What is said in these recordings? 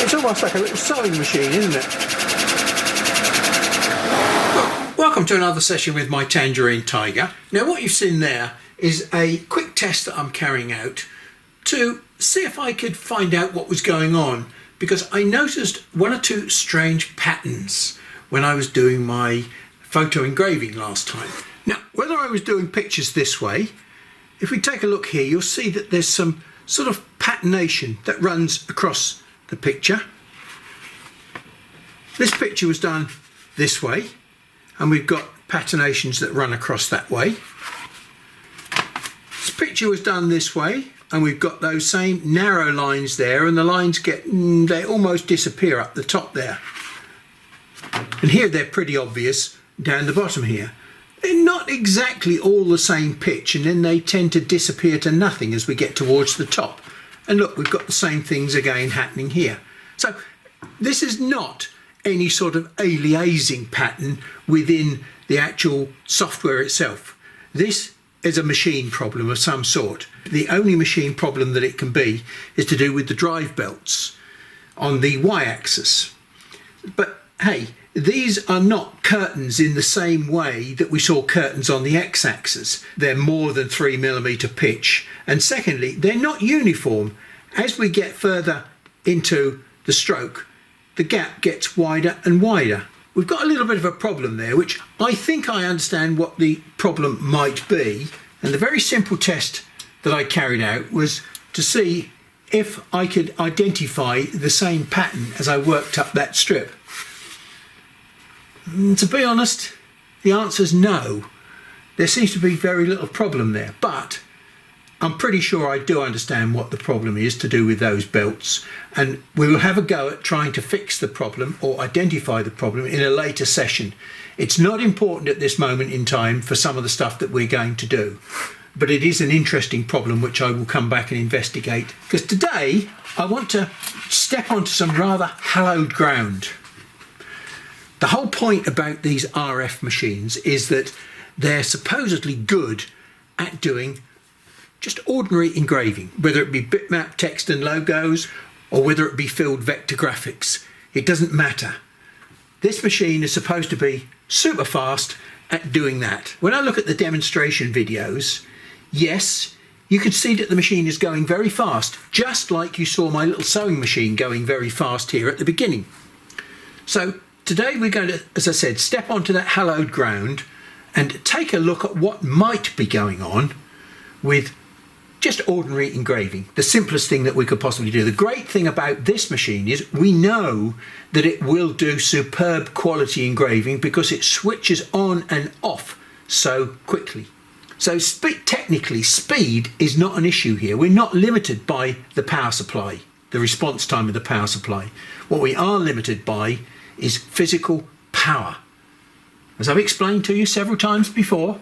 It's almost like a little sewing machine, isn't it? Welcome to another session with my Tangerine Tiger. Now what you've seen there is a quick test that I'm carrying out to see if I could find out what was going on, because I noticed one or two strange patterns when I was doing my photo engraving last time. Now whether I was doing pictures this way, if we take a look here, you'll see that there's some sort of patternation that runs across the picture. This picture was done this way, and we've got patternations that run across that way. This picture was done this way, and we've got those same narrow lines there, and the lines they almost disappear up the top there. And here they're pretty obvious down the bottom here. They're not exactly all the same pitch, and then they tend to disappear to nothing as we get towards the top. And look, we've got the same things again happening here. So this is not any sort of aliasing pattern within the actual software itself. This is a machine problem of some sort. The only machine problem that it can be is to do with the drive belts on the y-axis. But hey, these are not curtains in the same way that we saw curtains on the x-axis. They're more than 3mm pitch. And secondly, they're not uniform. As we get further into the stroke, the gap gets wider and wider. We've got a little bit of a problem there, which I think I understand what the problem might be. And the very simple test that I carried out was to see if I could identify the same pattern as I worked up that strip. To be honest, the answer is no. There seems to be very little problem there, but I'm pretty sure I do understand what the problem is to do with those belts, and we will have a go at trying to fix the problem or identify the problem in a later session. It's not important at this moment in time for some of the stuff that we're going to do, but it is an interesting problem which I will come back and investigate, because today I want to step onto some rather hallowed ground. The whole point about these RF machines is that they're supposedly good at doing just ordinary engraving, whether it be bitmap text and logos or whether it be filled vector graphics. It doesn't matter. This machine is supposed to be super fast at doing that. When I look at the demonstration videos, yes, you can see that the machine is going very fast, just like you saw my little sewing machine going very fast here at the beginning. So today we're going to, as I said, step onto that hallowed ground and take a look at what might be going on with just ordinary engraving, the simplest thing that we could possibly do. The great thing about this machine is we know that it will do superb quality engraving because it switches on and off so quickly. So technically, speed is not an issue here. We're not limited by the power supply, the response time of the power supply. What we are limited by is physical power. As I've explained to you several times before,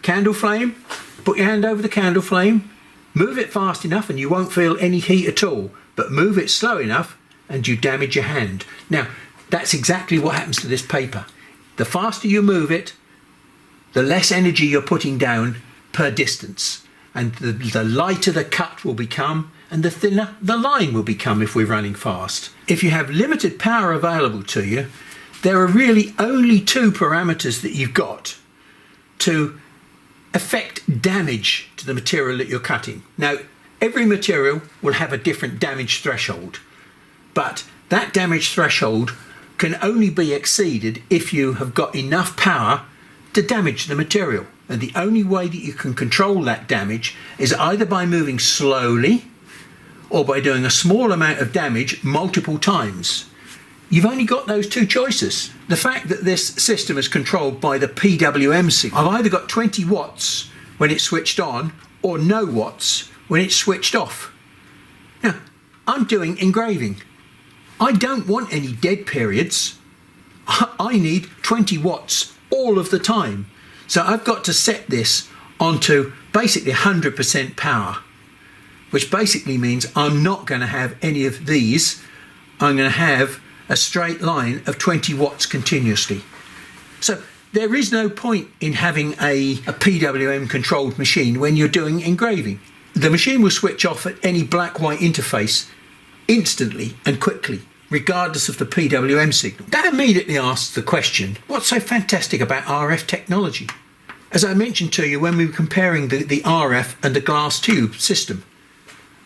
candle flame, put your hand over the candle flame, move it fast enough and you won't feel any heat at all, but move it slow enough and you damage your hand. Now, that's exactly what happens to this paper. The faster you move it, the less energy you're putting down per distance, and the lighter the cut will become and the thinner the line will become if we're running fast. If you have limited power available to you, there are really only two parameters that you've got to affect damage to the material that you're cutting. Now, every material will have a different damage threshold, but that damage threshold can only be exceeded if you have got enough power to damage the material. And the only way that you can control that damage is either by moving slowly or by doing a small amount of damage multiple times. You've only got those two choices. The fact that this system is controlled by the PWM signal, I've either got 20 watts when it's switched on or no watts when it's switched off. Now, I'm doing engraving. I don't want any dead periods. I need 20 watts all of the time. So I've got to set this onto basically 100% power, which basically means I'm not going to have any of these. I'm going to have a straight line of 20 watts continuously. So there is no point in having a PWM controlled machine when you're doing engraving. The machine will switch off at any black-white interface instantly and quickly, regardless of the PWM signal. That immediately asks the question, what's so fantastic about RF technology? As I mentioned to you when we were comparing the RF and the glass tube system,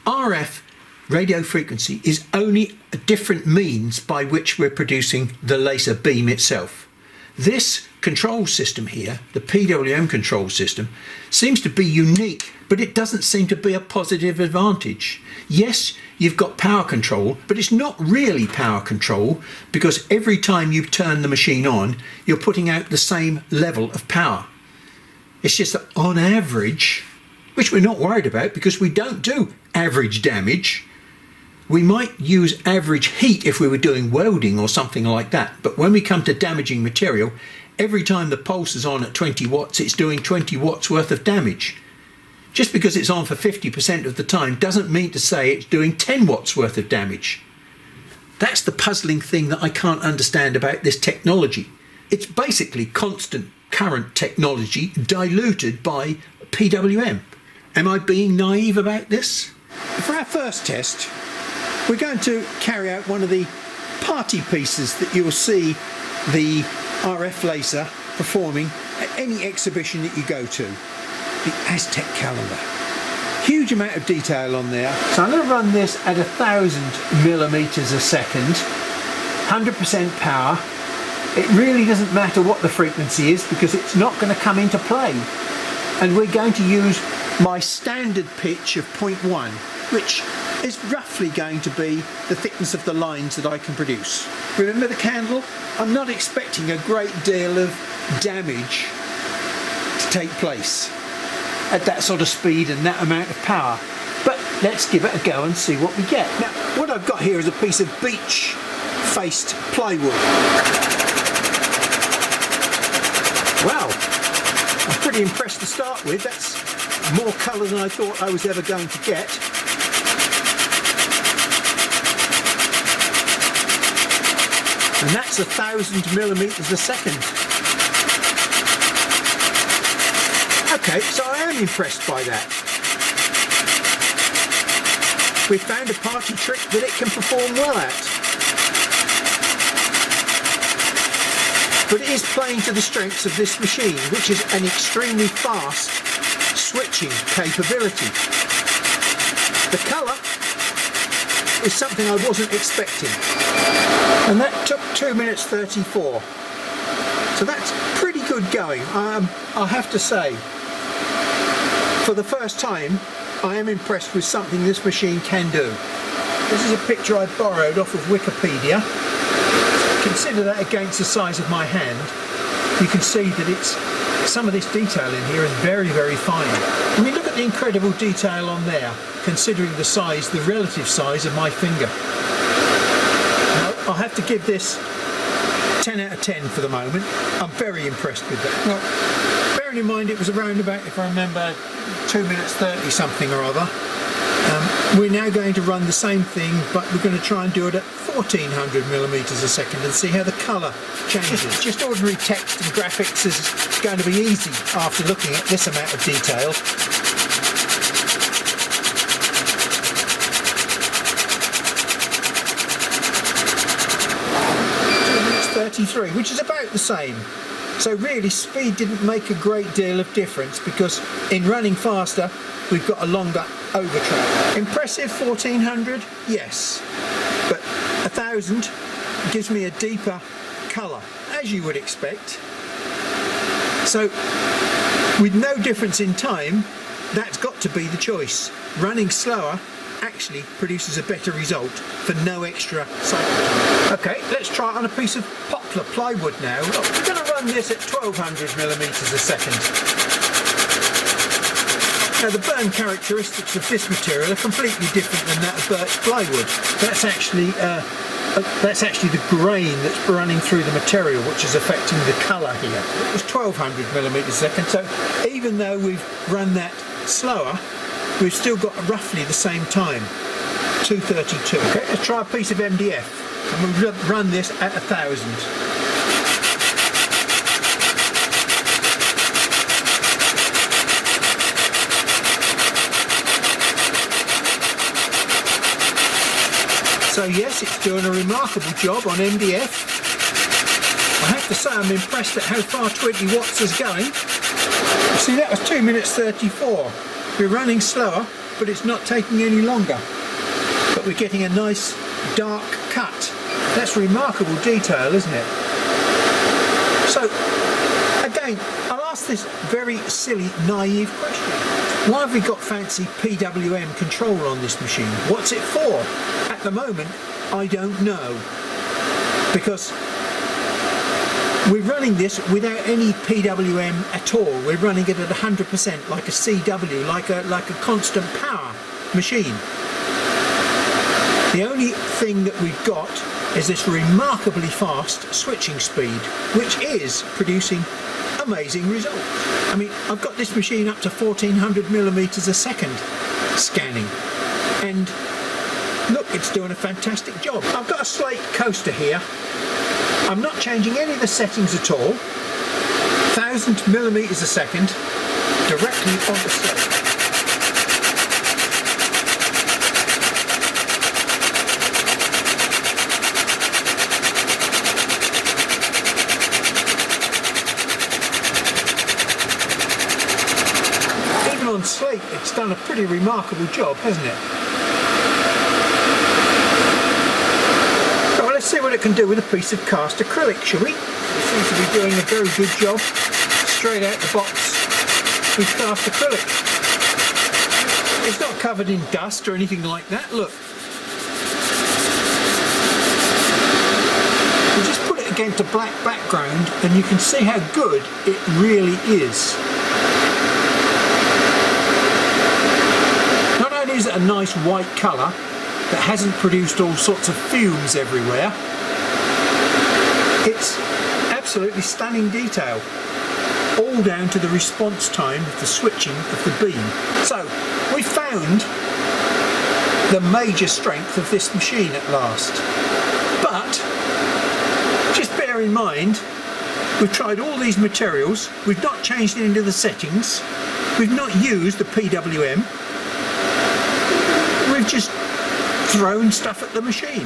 RF radio frequency is only a different means by which we're producing the laser beam itself. This control system here, the PWM control system, seems to be unique, but it doesn't seem to be a positive advantage. Yes, you've got power control, but it's not really power control, because every time you turn the machine on, you're putting out the same level of power. It's just that on average, which we're not worried about because we don't do average damage. We might use average heat if we were doing welding or something like that, but when we come to damaging material, every time the pulse is on at 20 watts, it's doing 20 watts worth of damage. Just because it's on for 50% of the time doesn't mean to say it's doing 10 watts worth of damage. That's the puzzling thing that I can't understand about this technology. It's basically constant current technology diluted by PWM. Am I being naive about this? For our first test, we're going to carry out one of the party pieces that you'll see the RF laser performing at any exhibition that you go to. The Aztec calendar. Huge amount of detail on there. So I'm going to run this at 1000 millimeters a second, 100% power. It really doesn't matter what the frequency is because it's not going to come into play. And we're going to use my standard pitch of 0.1, which is roughly going to be the thickness of the lines that I can produce. Remember the candle? I'm not expecting a great deal of damage to take place at that sort of speed and that amount of power. But let's give it a go and see what we get. Now, what I've got here is a piece of beech-faced plywood. Wow, I'm pretty impressed to start with. That's more colour than I thought I was ever going to get. And that's 1000 millimeters a second. Okay, so I am impressed by that. We've found a party trick that it can perform well at. But it is playing to the strengths of this machine, which is an extremely fast switching capability. The colour is something I wasn't expecting. And that took 2 minutes 34. So that's pretty good going. I'll have to say, for the first time, I am impressed with something this machine can do. This is a picture I borrowed off of Wikipedia. Consider that against the size of my hand. You can see that some of this detail in here is very, very fine. I mean, look at the incredible detail on there, considering the size, the relative size of my finger. Now, I'll have to give this 10 out of 10 for the moment. I'm very impressed with that. Well, bearing in mind it was around about, if I remember, 2 minutes 30 something or other. We're now going to run the same thing, but we're going to try and do it at 1400 millimeters a second and see how the colour changes. Just ordinary text and graphics is going to be easy after looking at this amount of detail. 2 minutes 33, which is about the same. So really, speed didn't make a great deal of difference because in running faster, we've got a longer overtrack. Impressive 1400? Yes. But 1000 gives me a deeper colour, as you would expect. So, with no difference in time, that's got to be the choice. Running slower actually produces a better result for no extra cycle time. Okay, let's try it on a piece of poplar plywood now. We're going to run this at 1200 millimeters a second. Now the burn characteristics of this material are completely different than that of birch plywood. That's actually the grain that's running through the material which is affecting the colour here. It was 1200 millimeters a second, so even though we've run that slower, we've still got roughly the same time, 232. Okay, let's try a piece of MDF, and we'll run this at 1000. So yes, it's doing a remarkable job on MDF. I have to say I'm impressed at how far 20 watts is going. See, that was 2 minutes 34. We're running slower, but it's not taking any longer. But we're getting a nice dark cut. That's remarkable detail, isn't it? So, again, I'll ask this very silly, naive question. Why have we got fancy PWM control on this machine? What's it for? At the moment, I don't know. Because we're running this without any PWM at all. We're running it at 100%, like a CW, like a constant power machine. The only thing that we've got is this remarkably fast switching speed, which is producing amazing results. I mean, I've got this machine up to 1400 millimeters a second scanning, and look, it's doing a fantastic job. I've got a slate coaster here. I'm not changing any of the settings at all. 1000 millimeters a second directly on the slate. Even on slate, it's done a pretty remarkable job, hasn't it? Let's see what it can do with a piece of cast acrylic, shall we? It seems to be doing a very good job straight out the box with cast acrylic. It's not covered in dust or anything like that, look. You just put it against a black background and you can see how good it really is. Not only is it a nice white colour that hasn't produced all sorts of fumes everywhere, it's absolutely stunning detail, all down to the response time of the switching of the beam. So we found the major strength of this machine at last, but just bear in mind we've tried all these materials, we've not changed any of the settings, we've not used the PWM, we've just thrown stuff at the machine.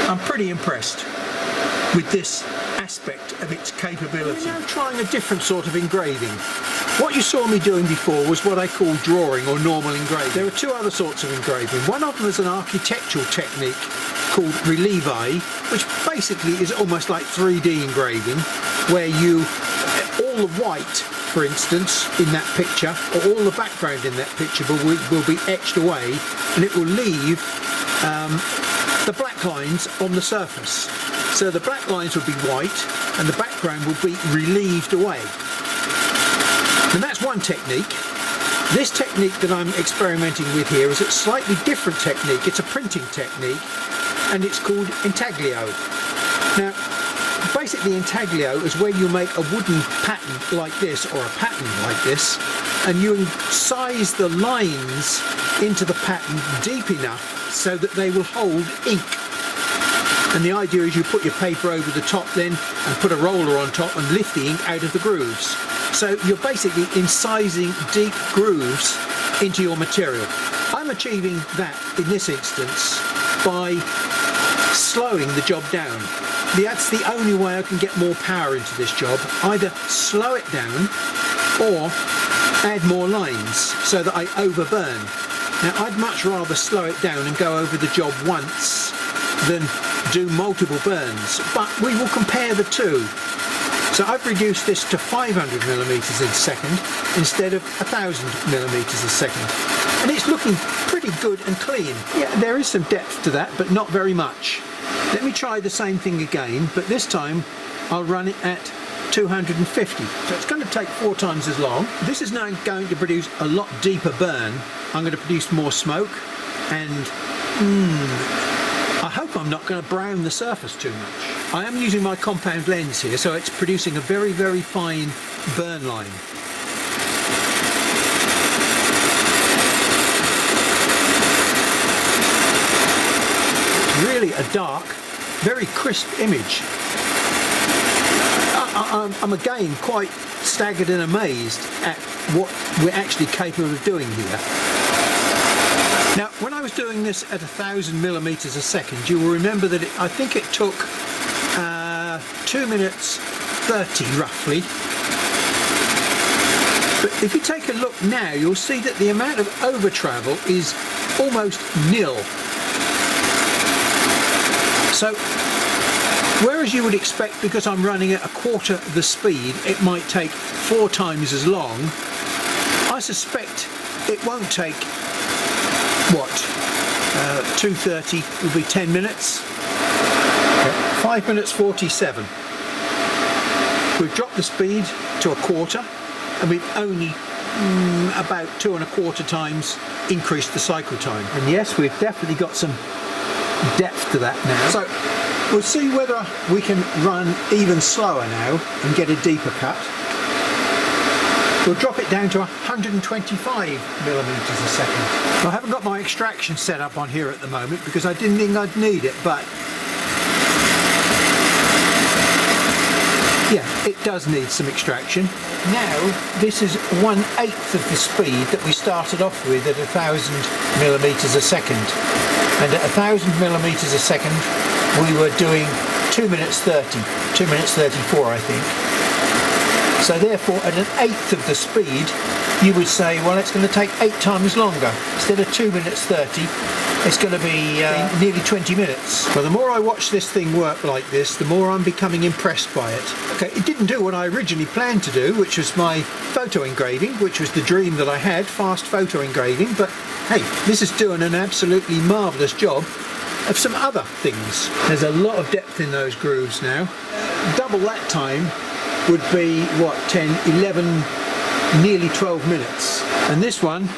I'm pretty impressed with this aspect of its capability. We're now trying a different sort of engraving. What you saw me doing before was what I call drawing or normal engraving. There are two other sorts of engraving. One of them is an architectural technique called relieve, which basically is almost like 3D engraving, where you, all the white, for instance, in that picture, or all the background in that picture will be etched away, and it will leave the black lines on the surface. So the black lines will be white and the background will be relieved away. And that's one technique. This technique that I'm experimenting with here is a slightly different technique. It's a printing technique and it's called Intaglio. Now, basically Intaglio is where you make a wooden pattern like this, or a pattern like this, and you size the lines into the pattern deep enough so that they will hold ink. And the idea is you put your paper over the top then and put a roller on top and lift the ink out of the grooves. So you're basically incising deep grooves into your material. I'm achieving that in this instance by slowing the job down. That's the only way I can get more power into this job. Either slow it down or add more lines so that I overburn. Now I'd much rather slow it down and go over the job once than do multiple burns, but we will compare the two. So I've reduced this to 500 millimeters a second instead of 1000 millimeters a second, and it's looking pretty good and clean. Yeah, there is some depth to that, but not very much. Let me try the same thing again, but this time I'll run it at 250. So it's going to take 4 times as long. This is now going to produce a lot deeper burn. I'm going to produce more smoke, and I hope I'm not going to brown the surface too much. I am using my compound lens here, so it's producing a very, very fine burn line. It's really a dark, very crisp image. I'm again quite staggered and amazed at what we're actually capable of doing here. Now, when I was doing this at 1,000 millimeters a second, you will remember that I think it took 2 minutes 30 roughly. But if you take a look now, you'll see that the amount of over travel is almost nil. So, whereas you would expect, because I'm running at a quarter the speed, it might take 4 times as long, I suspect it won't take, what, 2:30 will be 10 minutes? 5 minutes 47. We've dropped the speed to a quarter, and we've only about 2 1/4 times increased the cycle time. And yes, we've definitely got some depth to that now. So we'll see whether we can run even slower now and get a deeper cut. We'll drop it down to 125 millimeters a second. I haven't got my extraction set up on here at the moment because I didn't think I'd need it, but yeah, it does need some extraction. Now, this is 1/8 of the speed that we started off with at 1,000 millimeters a second. And at 1,000 millimeters a second, we were doing 2 minutes 30, 2 minutes 34, I think. So therefore, at 1/8 of the speed, you would say, well, it's going to take 8 times longer. Instead of 2 minutes 30, it's going to be nearly 20 minutes. Well, the more I watch this thing work like this, the more I'm becoming impressed by it. Okay, it didn't do what I originally planned to do, which was my photo engraving, which was the dream that I had, fast photo engraving, but hey, this is doing an absolutely marvellous job of some other things. There's a lot of depth in those grooves now. Double that time would be, what, 10, 11, nearly 12 minutes. And this one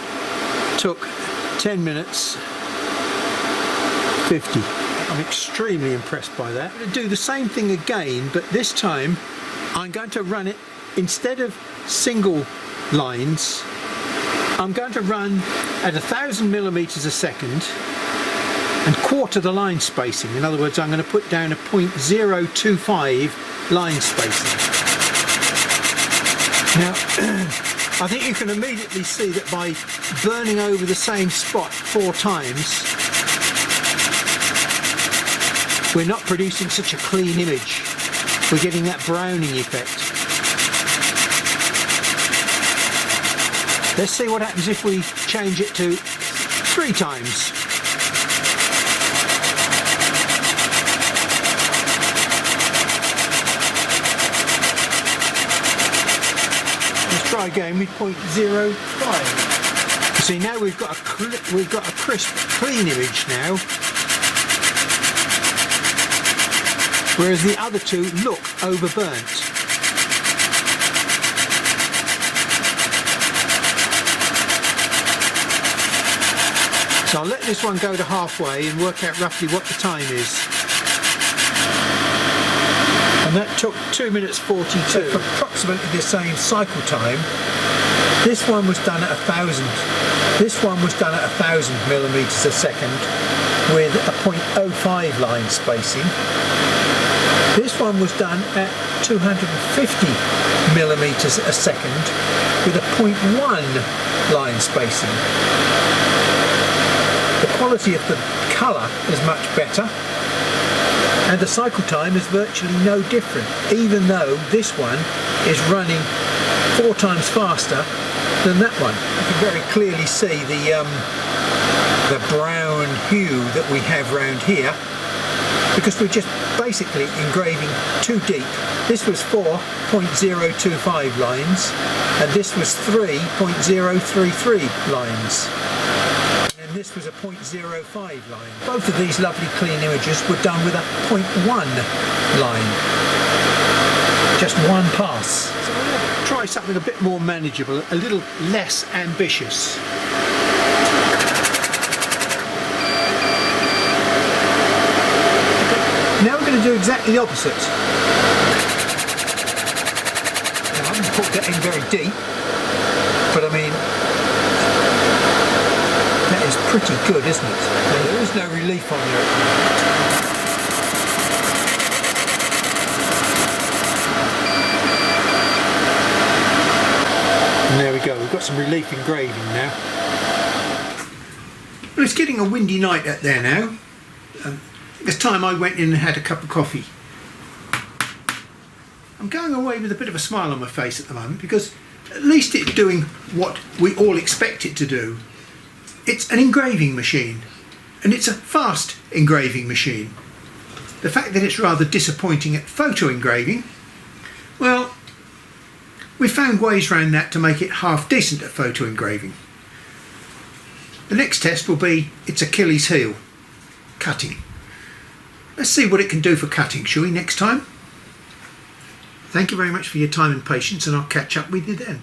took 10 minutes 50. I'm extremely impressed by that. I'm going to do the same thing again, but this time I'm going to run it, instead of single lines, I'm going to run at 1,000 millimeters a second and quarter the line spacing. In other words, I'm going to put down a 0.025 line spacing. Now, I think you can immediately see that by burning over the same spot 4 times, we're not producing such a clean image. We're getting that browning effect. Let's see what happens if we change it to 3 times. Let's try again with 0.05. You see, now we've got a crisp, clean image now. Whereas the other two look overburnt. So I'll let this one go to halfway and work out roughly what the time is. And that took 2 minutes 42. So for approximately the same cycle time. This one was done at 1,000. This one was done at 1,000 millimeters a second with a 0.05 line spacing. This one was done at 250 millimeters a second with a 0.1 line spacing. The quality of the colour is much better, and the cycle time is virtually no different, even though this one is running 4 times faster than that one. You can very clearly see the brown hue that we have round here, because we're just basically engraving too deep. This was 4.025 lines, and this was 3.033 lines. And this was a 0.05 line. Both of these lovely clean images were done with a 0.1 line. Just one pass. So I'm going to try something a bit more manageable, a little less ambitious. Now we're going to do exactly the opposite. Now, I haven't put that in very deep, but I mean, that is pretty good, isn't it? Now, there is no relief on there at the moment. And there we go, we've got some relief engraving now. Well, it's getting a windy night out there now. It's time I went in and had a cup of coffee. I'm going away with a bit of a smile on my face at the moment because at least it's doing what we all expect it to do. It's an engraving machine, and it's a fast engraving machine. The fact that it's rather disappointing at photo engraving, well, we found ways around that to make it half decent at photo engraving. The next test will be its Achilles heel, cutting. Let's see what it can do for cutting, shall we, next time? Thank you very much for your time and patience, and I'll catch up with you then.